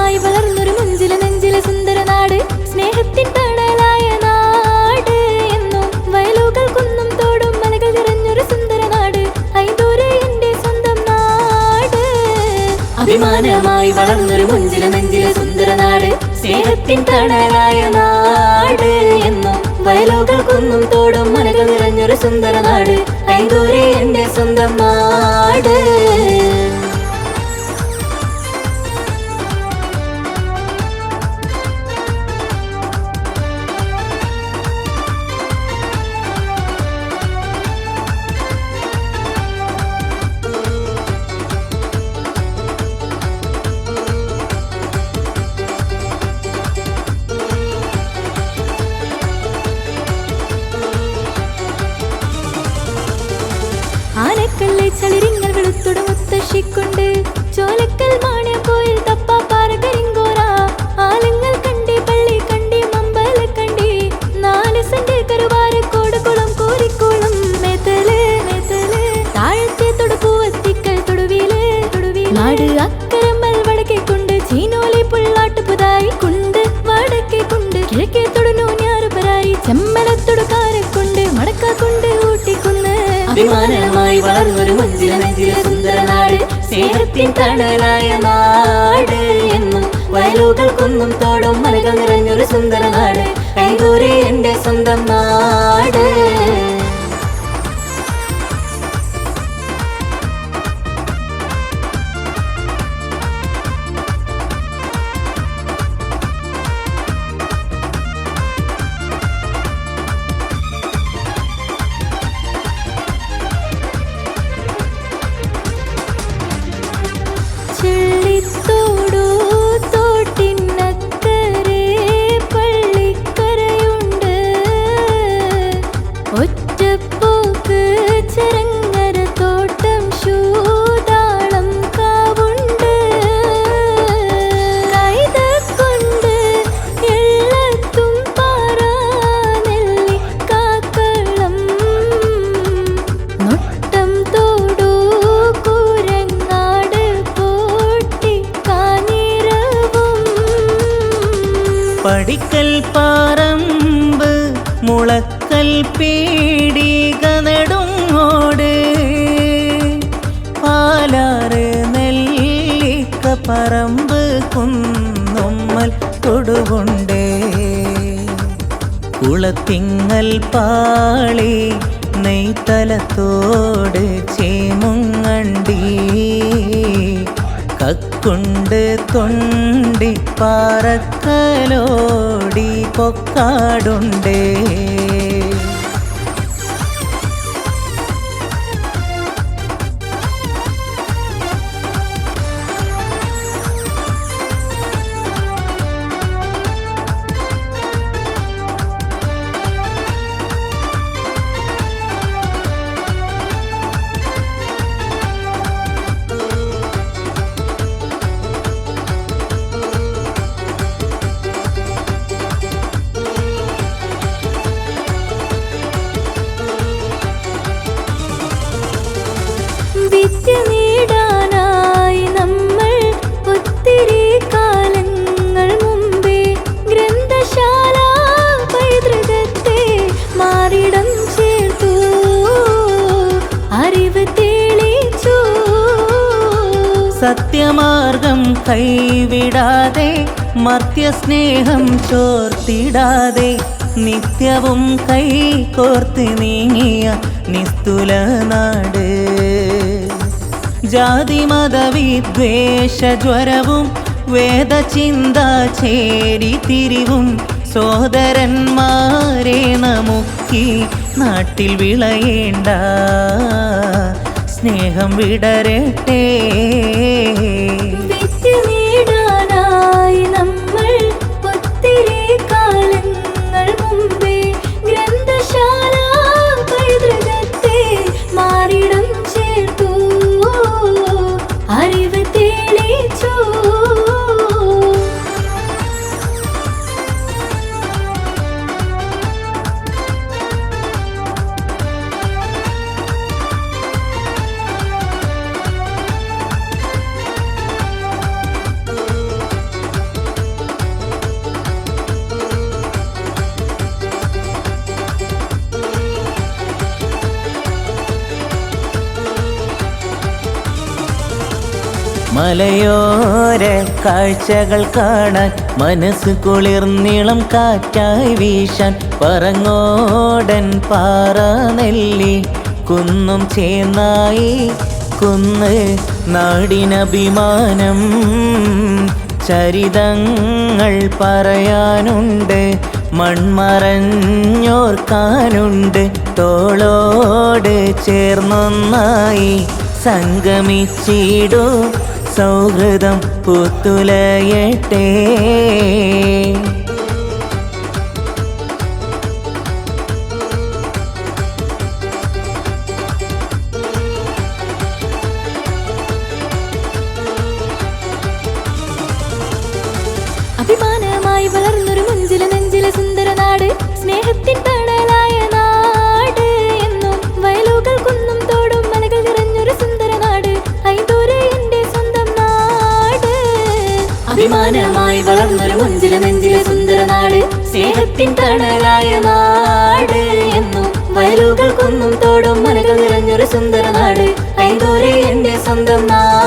അഭിമാനമായി വളർന്നൊരു മുഞ്ചില നെഞ്ചിലെ സുന്ദര നാട്, സ്നേഹത്തിൻ തണലായ നാട് എന്നും. വയലുകൾ കുന്നും തോടും മലകൾ നിറഞ്ഞൊരു സുന്ദര നാട്, ഐന്തൂര് എന്റെ സ്വന്തം നാട്. അഭിമാനമായി വളർന്നൊരു മുഞ്ചില നെഞ്ചിലെ സുന്ദര നാട്, സ്നേഹത്തിൻ തണലായ നാട് എന്നും. വയലുകൾ കുന്നും തോടും മലകൾ നിറഞ്ഞൊരു സുന്ദര നാട്, ഐന്തൂര് എന്റെ സ്വന്തം നാട്. ആനക്കല്ലെ ചളിരിങ്ങൾ വെളുത്തുട മുത്തശ്ശിക്കൊണ്ട്, ചോലക്കൽ മാണിയപ്പോയിൽ തപ്പാപ്പാറ കരിങ്കോറ. ആലങ്ങൾ കണ്ടി പള്ളി കണ്ടി മമ്പല കണ്ടി, 4 സെന്റ് കരുവാരക്കോട് കുളം കോരിക്കോളം. മേത്തല് മേത്തല് താഴത്തെ തൊടുപ്പൂവത്തിക്കൽ തൊടുവില് തൊടുവിൽ നാട് അക്കരമ്പൽ വടക്കെ കൊണ്ട്, ചീനോലി പുള്ളാട്ട് പുതായി കൊണ്ട് വടക്കെ കൊണ്ട്. കിഴക്കേ തൊടുനു ഞാറുപരായി ചെമ്മലത്തൊടു കാരക്കൊണ്ട്, മടക്കാക്കൊണ്ട് ഊട്ടിക്കുന്ന്. അഭിമാനമായി വളർന്നൊരു മുഞ്ചില നെഞ്ചിലെ സുന്ദര നാട്, സ്നേഹത്തിൻ തണലായ നാട് എന്നും. വയലുകൾ കുന്നും തോടും മലകൾ നിറഞ്ഞൊരു സുന്ദര നാട്, ഐന്തൂര് എന്റെ സ്വന്തം നാട്. ചെള്ളിത്തോടു തോട്ടിനക്കരെ പള്ളിക്കരയുണ്ട്, ഒറ്റപ്പോക്ക് ചെറങ്ങര തോട്ടം ശൂതാളം കാവുണ്ട്. കൈതക്കൊണ്ട് എള്ളത്തും പാറ നെല്ലിക്കാക്കളം, നൊട്ടം തോടു കൂരങ്ങാട് പടിക്കൽ പാറമ്പ് മുളക്കൽ പീടിക നെടുങ്ങോട്, പാലാറ് നെല്ലിക്ക പറമ്പ് കുന്നുമ്മൽ കൊടുകൊണ്ട്. കുളത്തിങ്ങൽ പാളി നെയ്ത്തലത്തോട് ചേമുങ്ങണ്ടി, കക്കുണ്ട് തൊണ്ടി പാറക്കലോടി പൊക്കാടുണ്ട്. വിദ്യ നേടാനായി നമ്മൾ ഒത്തിരി കാലങ്ങൾ മുമ്പേ ഗ്രന്ഥശാല പൈതൃകത്തെ മാറിടം ചേർത്തു, അറിവ് തെളിച്ചു. സത്യമാർഗം കൈവിടാതെ മർത്യസ്നേഹം ചോർത്തിടാതെ, നിത്യവും കൈ കോർത്ത് നീങ്ങിയ നിസ്തുല നാട്. ജാതിമത വിദ്വേഷ ജ്വരവും വേദചിന്ത ചേരിതിരിവും, സോദരന്മാരെ നമുക്കി നാട്ടിൽ വിളയേണ്ട, സ്നേഹം വിടരട്ടെ. വിദ്യ നേടാനായി നമ്മൾ ഒത്തിരി കാലങ്ങൾ മുമ്പേ ഗ്രന്ഥശാല പൈതൃകത്തെ മാറിടം ചേർത്തു, അറിവ് തെളിച്ചു. മലയോര കാഴ്ചകൾ കാണാൻ മനസ്സ് കുളിർന്നിളം കാറ്റായി വീശാൻ പറങ്ങോടൻ പാറ നെല്ലി കുന്നും ചേന്നായി കുന്ന് നാടിനഭിമാനം ചരിതങ്ങൾ പറയാനുണ്ട് മൺമറഞ്ഞോർക്കാനുണ്ട് തോളോട് ചേർന്നൊന്നായി സംഗമിച്ചിടൂ സൗഹൃദം പൂത്തുലയട്ടെ അഭിമാനമായി വളർന്നൊരു മുഞ്ചില നെഞ്ചിലെ സുന്ദര നാട് സ്നേഹത്തിൻ തണലായ നാട് എന്നും വയലുകൾ കുന്നും തോടും മലകൾ നിറഞ്ഞൊരു സുന്ദര നാട് ഐതൂര് എന്റെ സ്വന്തം നാട് അഭിമാനമായി വളർന്നൊരു മുഞ്ചില നെഞ്ചിലെ സുന്ദര നാട് സ്നേഹത്തിൻ തണലായ നാട് എന്നും വയലുകൾ കുന്നും തോടും മലകൾ നിറഞ്ഞൊരു സുന്ദര നാട് ഐതൂര് എന്റെ സ്വന്തം നാട്